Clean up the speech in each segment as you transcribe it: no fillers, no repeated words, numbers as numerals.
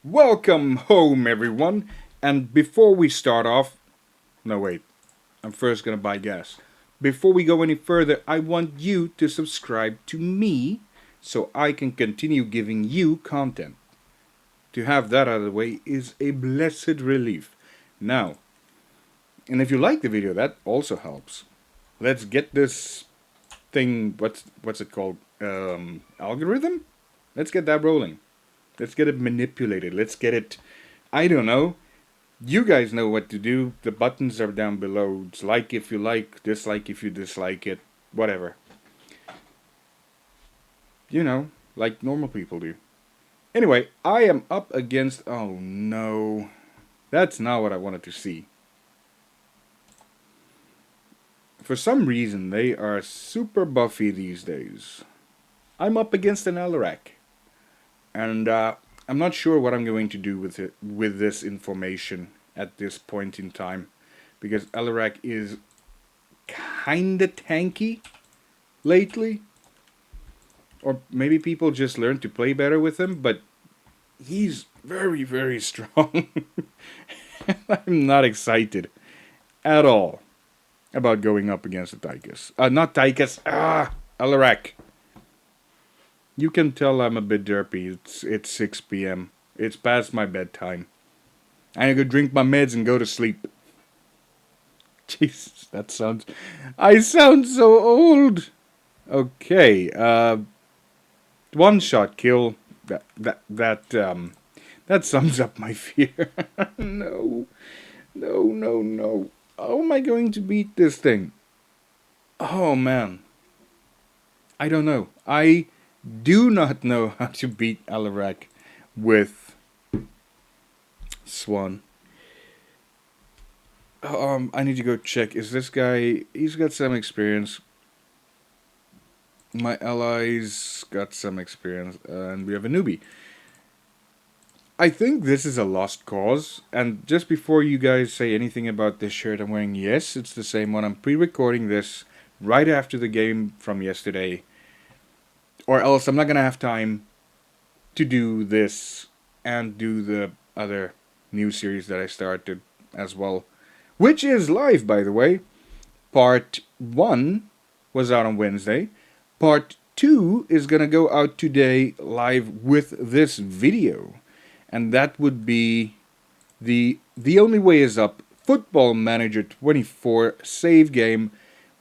Welcome home, everyone. And before we start off, no, wait, I'm first gonna buy gas. Before we go any further, I want you to subscribe to me so I can continue giving you content. To have that out of the way is a blessed relief. Now, and if you like the video, that also helps. Let's get this thing. What's it called? Algorithm. Let's get that rolling. Let's get it manipulated. Let's get it. I don't know. You guys know what to do. The buttons are down below. It's like if you like, dislike if you dislike it, whatever. You know, like normal people do. Anyway, I am up against. Oh no. That's not what I wanted to see. For some reason, they are super buffy these days. I'm up against an Alarak. And I'm not sure what I'm going to do with this information at this point in time, because Alarak is kinda tanky lately, or maybe people just learned to play better with him. But he's very strong. I'm not excited at all about going up against the Tychus. Not Tychus. Alarak. You can tell I'm a bit derpy. It's 6 p.m. It's past my bedtime. I go drink my meds and go to sleep. Jesus, that sounds. I sound so old. Okay, one shot kill. That sums up my fear. No, no. How am I going to beat this thing? Oh man, I don't know. I do not know how to beat Alarak with Swan. I need to go check. Is this guy? He's got some experience. My allies got some experience, and we have a newbie. I think this is a lost cause. And just before you guys say anything about this shirt I'm wearing, yes, it's the same one. I'm pre-recording this right after the game from yesterday, or else I'm not gonna have time to do this and do the other new series that I started as well, which is live, by the way. Part 1 was out on Wednesday. Part 2 is gonna go out today live with this video. And that would be the Only Way Is Up Football Manager 24 save game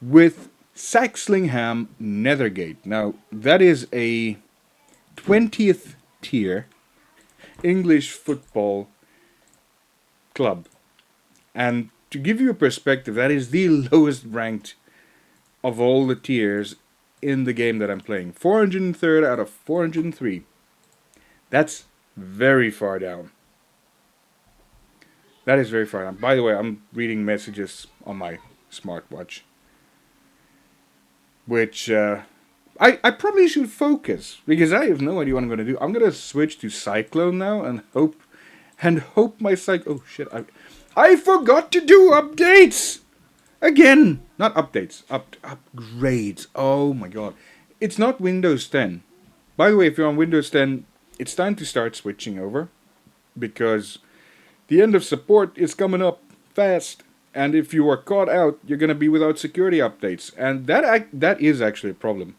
with Saxlingham Nethergate. Now, that is a 20th tier English football club. And to give you a perspective, that is the lowest ranked of all the tiers in the game that I'm playing. 403rd out of 403. That's very far down. That is very far down. By the way, I'm reading messages on my smartwatch, which I probably should focus, because I have no idea what I'm going to do. I'm going to switch to Cyclone now and hope my Oh shit, I forgot to do updates again. Not updates, upgrades. Oh my god. It's not Windows 10. By the way, if you're on Windows 10, it's time to start switching over, because the end of support is coming up fast. And if you are caught out, you're going to be without security updates. And that is actually a problem.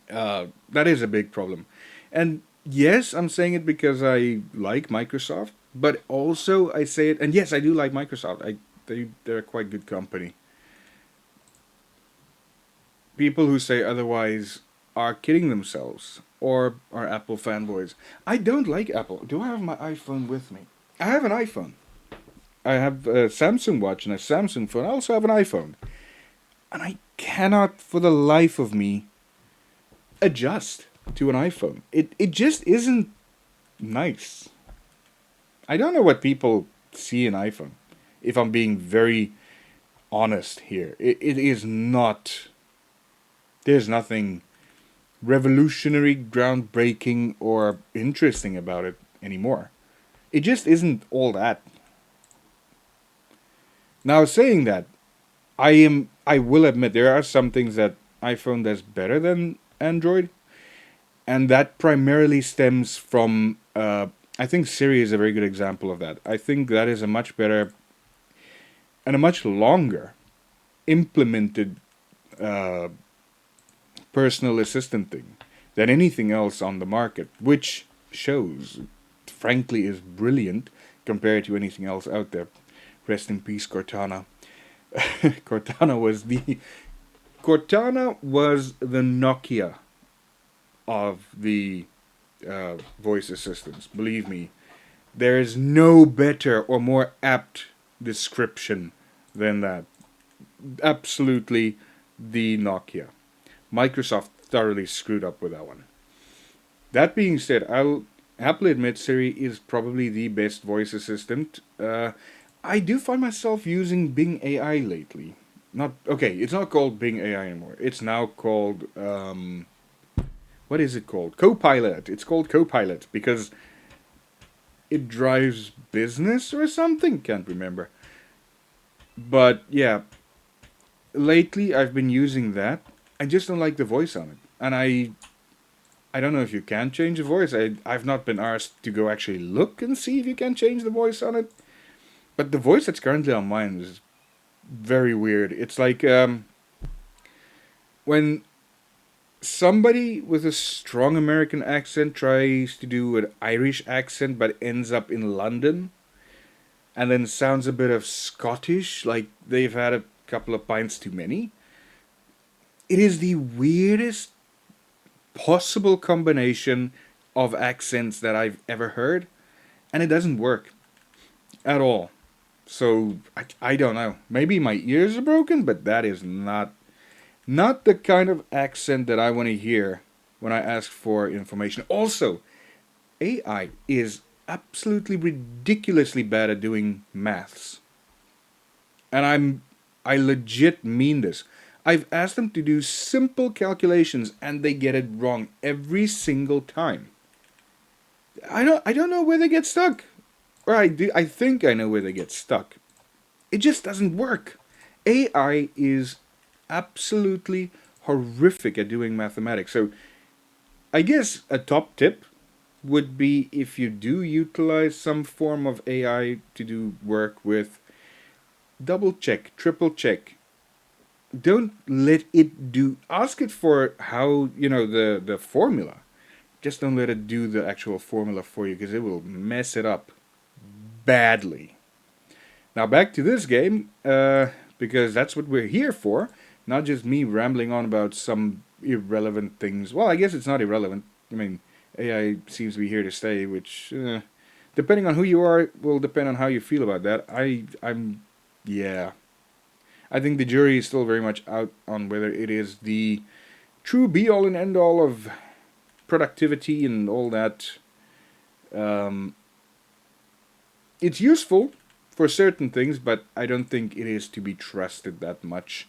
That is a big problem. And yes, I'm saying it because I like Microsoft, but also I say it, and yes, I do like Microsoft. They're a quite good company. People who say otherwise are kidding themselves or are Apple fanboys. I don't like Apple. Do I have my iPhone with me? I have an iPhone. I have a Samsung watch and a Samsung phone. I also have an iPhone. And I cannot for the life of me adjust to an iPhone. It just isn't nice. I don't know what people see in iPhone. If I'm being very honest here, it is not. There's nothing revolutionary, groundbreaking, or interesting about it anymore. It just isn't all that. Now, saying that, I will admit there are some things that iPhone does better than Android, and that primarily stems from I think Siri is a very good example of that. I think that is a much better and a much longer implemented uh, personal assistant thing than anything else on the market, which shows, frankly, is brilliant compared to anything else out there. Rest in peace, Cortana. Cortana was the Cortana was the Nokia of the voice assistants. Believe me, there is no better or more apt description than that. Absolutely, the Nokia. Microsoft thoroughly screwed up with that one. That being said, I'll happily admit Siri is probably the best voice assistant. I do find myself using Bing AI lately. Not okay. It's not called Bing AI anymore. It's now called what is it called? Copilot. It's called Copilot because it drives business or something. Can't remember. But yeah, lately I've been using that. I just don't like the voice on it, and I don't know if you can change the voice. I've not been asked to go actually look and see if you can change the voice on it. But the voice that's currently on mine is very weird. It's like when somebody with a strong American accent tries to do an Irish accent but ends up in London and then sounds a bit of Scottish, like they've had a couple of pints too many. It is the weirdest possible combination of accents that I've ever heard, and it doesn't work at all. So I don't know. Maybe my ears are broken, but that is not the kind of accent that I want to hear when I ask for information. Also, AI is absolutely ridiculously bad at doing maths. And I legit mean this. I've asked them to do simple calculations and they get it wrong every single time. I don't know where they get stuck. Or I think I know where they get stuck. It just doesn't work. AI is absolutely horrific at doing mathematics. So I guess a top tip would be if you do utilize some form of AI to do work with, double check, triple check. Don't let it do. Ask it for how the formula. Just don't let it do the actual formula for you because it will mess it up badly. Now back to this game, because that's what we're here for. Not just me rambling on about some irrelevant things. Well, I guess it's not irrelevant. I mean, AI seems to be here to stay, which, depending on who you are, will depend on how you feel about that. Yeah. I think the jury is still very much out on whether it is the true be-all and end-all of productivity and all that. It's useful for certain things, but I don't think it is to be trusted that much.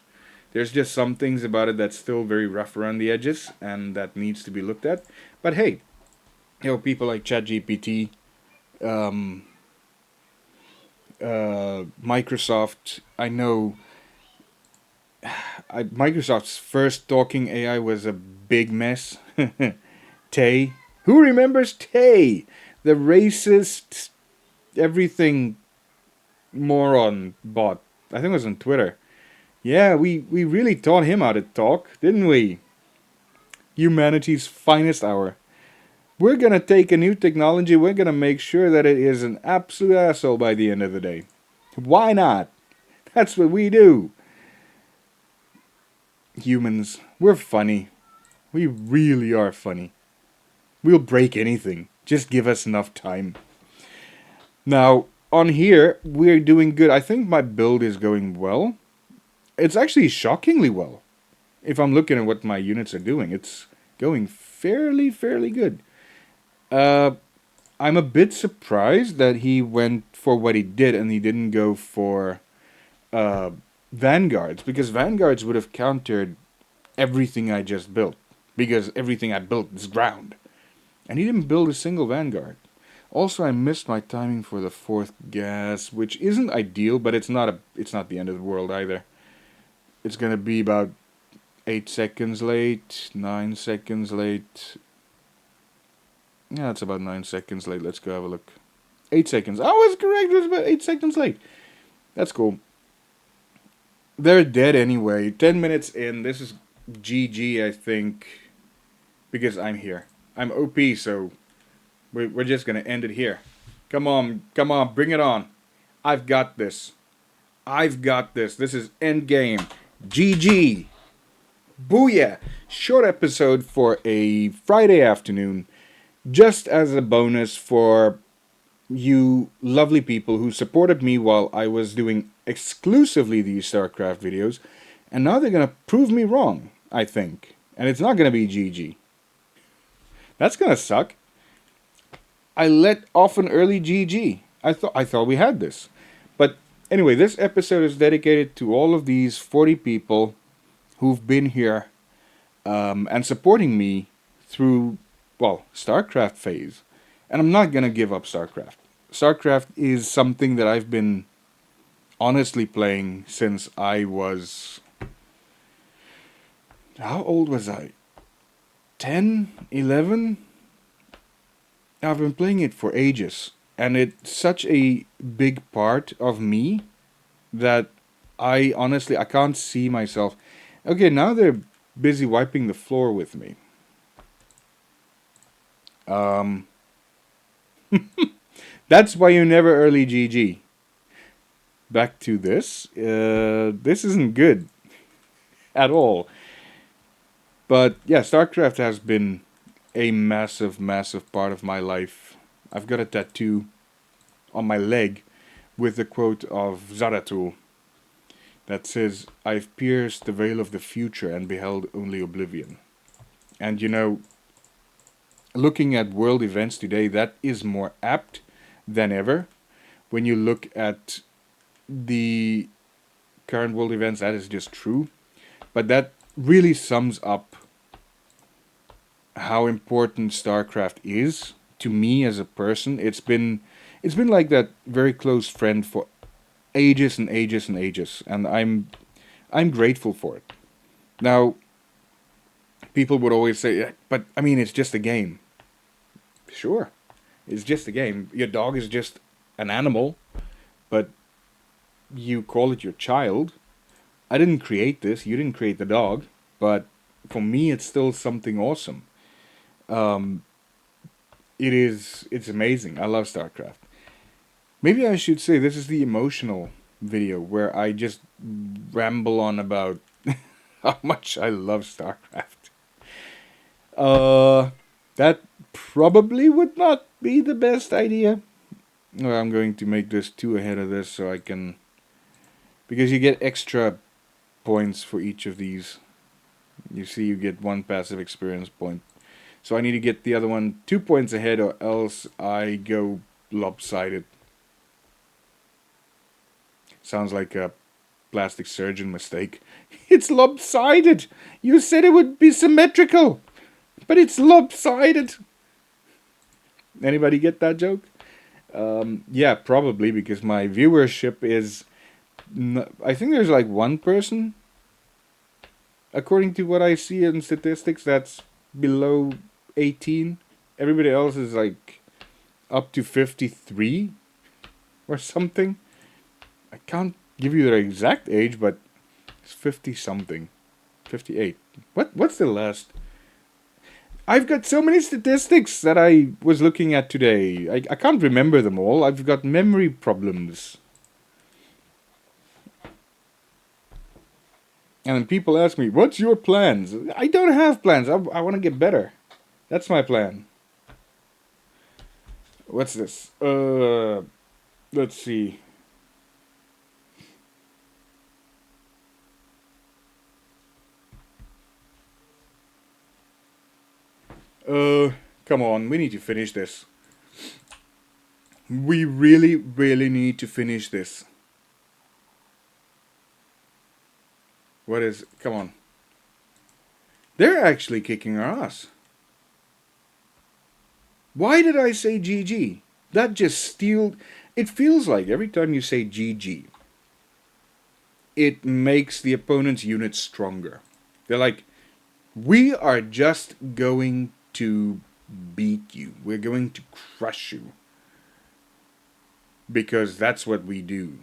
There's just some things about it that's still very rough around the edges, and that needs to be looked at. But hey, people like ChatGPT, Microsoft. I know Microsoft's first talking AI was a big mess. Tay. Who remembers Tay? The racist everything moron bot. I think it was on Twitter. Yeah, we really taught him how to talk, didn't we? Humanity's finest hour. We're gonna take a new technology, we're gonna make sure that it is an absolute asshole by the end of the day. Why not? That's what we do. Humans, we're funny. We really are funny. We'll break anything. Just give us enough time. Now, on here, we're doing good. I think my build is going well. It's actually shockingly well. If I'm looking at what my units are doing, it's going fairly good. I'm a bit surprised that he went for what he did and he didn't go for vanguards, because vanguards would have countered everything I just built, because everything I built is ground. And he didn't build a single vanguard. Also, I missed my timing for the fourth gas, which isn't ideal, but it's not the end of the world either. It's gonna be about 8 seconds late, 9 seconds late. Yeah, it's about 9 seconds late. Let's go have a look. 8 seconds. I was correct. It was about 8 seconds late. That's cool. They're dead anyway. 10 minutes in. This is GG, I think. Because I'm here. I'm OP, so we're just going to end it here. Come on. Come on. Bring it on. I've got this. I've got this. This is endgame. GG. Booyah. Short episode for a Friday afternoon. Just as a bonus for you lovely people who supported me while I was doing exclusively these StarCraft videos. And now they're going to prove me wrong, I think. And it's not going to be GG. That's going to suck. I let off an early GG. I thought we had this. But anyway, this episode is dedicated to all of these 40 people who've been here and supporting me through, well, StarCraft phase. And I'm not going to give up StarCraft. StarCraft is something that I've been honestly playing since I was... How old was I? 10? 11? I've been playing it for ages. And it's such a big part of me that I can't see myself. Okay, now they're busy wiping the floor with me. That's why you never early GG. Back to this. This isn't good at all. But yeah, StarCraft has been a massive, massive part of my life. I've got a tattoo on my leg with the quote of Zaratul that says, "I've pierced the veil of the future and beheld only oblivion." And you know, looking at world events today, that is more apt than ever. When you look at the current world events, that is just true. But that really sums up how important StarCraft is to me as a person. It's been like that very close friend for ages and ages and ages, and I'm grateful for it. Now, people would always say, "Yeah, but I mean, it's just a game." Sure, it's just a game. Your dog is just an animal, but you call it your child. I didn't create this. You didn't create the dog, but for me, it's still something awesome. It's amazing. I love StarCraft. Maybe I should say this is the emotional video where I just ramble on about how much I love StarCraft. That probably would not be the best idea. Well, I'm going to make this 2 ahead of this so I can... Because you get extra points for each of these. You see, you get 1 passive experience point. So I need to get the other one 2 points ahead, or else I go lopsided. Sounds like a plastic surgeon mistake. It's lopsided! You said it would be symmetrical! But it's lopsided! Anybody get that joke? Yeah, probably, because my viewership is... I think there's like 1 person, according to what I see in statistics, that's below 18. Everybody else is like up to 53 or something. I can't give you their exact age, but it's 50 something. 58. What's the last? I've got so many statistics that I was looking at today. I can't remember them all. I've got memory problems. And then people ask me, what's your plans? I don't have plans. I want to get better. That's my plan. What's this? Let's see. Come on. We need to finish this. We really, really need to finish this. What is... Come on. They're actually kicking our ass. Why did I say GG? That just steals... It feels like every time you say GG, it makes the opponent's unit stronger. They're like, we are just going to beat you. We're going to crush you. Because that's what we do.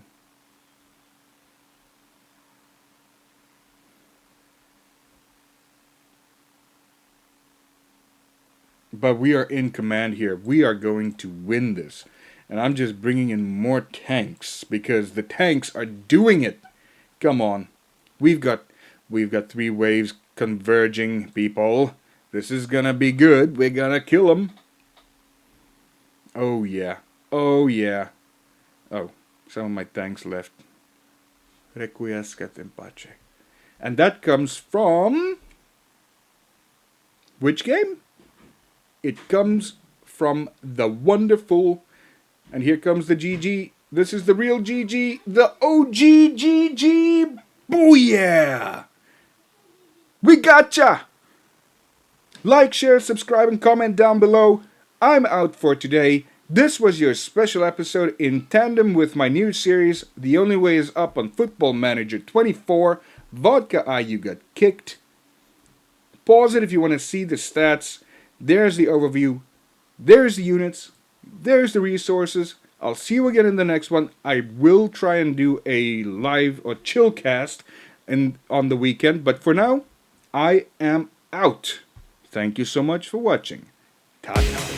But we are in command here. We are going to win this. And I'm just bringing in more tanks because the tanks are doing it. Come on. We've got 3 waves converging, people. This is gonna be good. We're gonna kill them. Oh yeah. Oh yeah. Oh, some of my tanks left. Requiescat in pace. And that comes from... which game? It comes from the wonderful... and here comes the GG. This is the real GG. The OG GG. Booyah! We gotcha! Like, share, subscribe, and comment down below. I'm out for today. This was your special episode in tandem with my new series, The Only Way Is Up on Football Manager 24. Vodka IU got kicked. Pause it if you want to see the stats. There's the overview. There's the units. There's the resources. I'll see you again in the next one. I will try and do a live or chill cast on the weekend. But for now, I am out. Thank you so much for watching. Ta-ta.